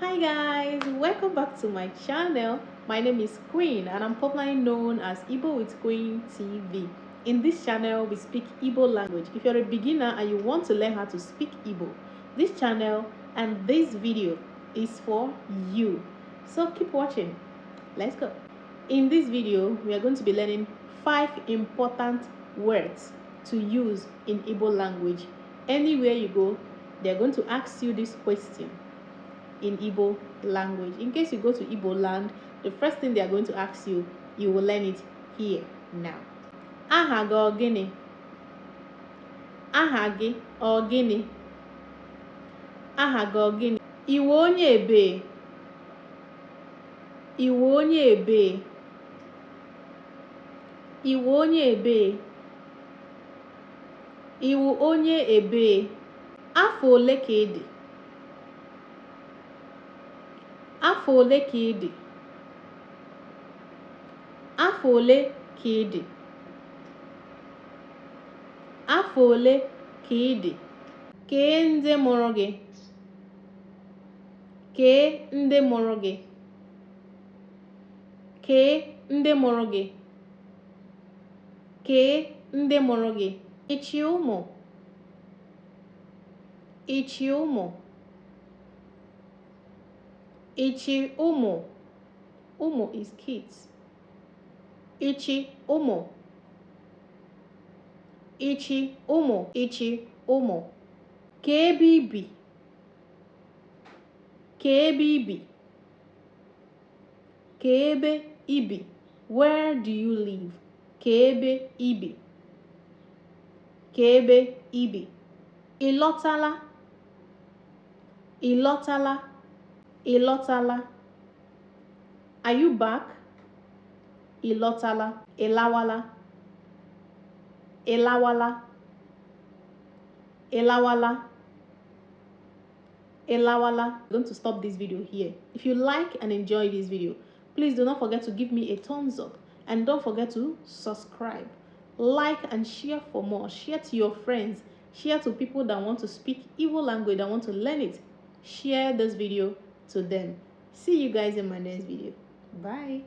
Hi guys, welcome back to my channel. My name is Queen and I'm popularly known as Igbo with Queen TV. In this channel we speak Igbo language. If you're a beginner and you want to learn how to speak Igbo, this channel and this video is for you. So keep watching. Let's go. In this video we are going to be learning 5 important words to use in Igbo language. Anywhere you go, they're going to ask you this question in Igbo language. In case you go to Igbo land, the first thing they are going to ask you, you will learn it here now. Aha gi ogini? Aha gi ogini? Aha gi ogini? Iwe onye ebe? Iwe onye ebe? Iwe onye ebe? Iwe onye ebe? Afọ ole ka ị dị? Afọ ole ka ị dị? Afọ ole ka ị dị? Afọ ole ka ị dị? Kee ndị mụrụ gị? Kee ndị mụrụ gị? Kee ndị mụrụ gị? Kee ndị mụrụ gị? Ichi ụmụ? Ichi ụmụ? Ichi ụmụ? Ụmụ is kids. Ichi ụmụ? Ichi ụmụ? Ichi ụmụ? Kee ebe ị bi? Kee ebe ị bi? Kee ebe ị bi? Where do you live? Kee ebe ị bi? Kee ebe ị bi? Ị lọtala? Ị lọtala? Ị lọtala? Are you back? Ị lọtala? Ị lawala? Ị lawala? Ị lawala? Ị lawala? I'm going to stop this video here. If you like and enjoy this video, please do not forget to give me a thumbs up and don't forget to subscribe, like and share for more. Share to your friends, share to people that want to speak Igbo language, that want to learn it. Share this video to them. See you guys in my next video. Bye.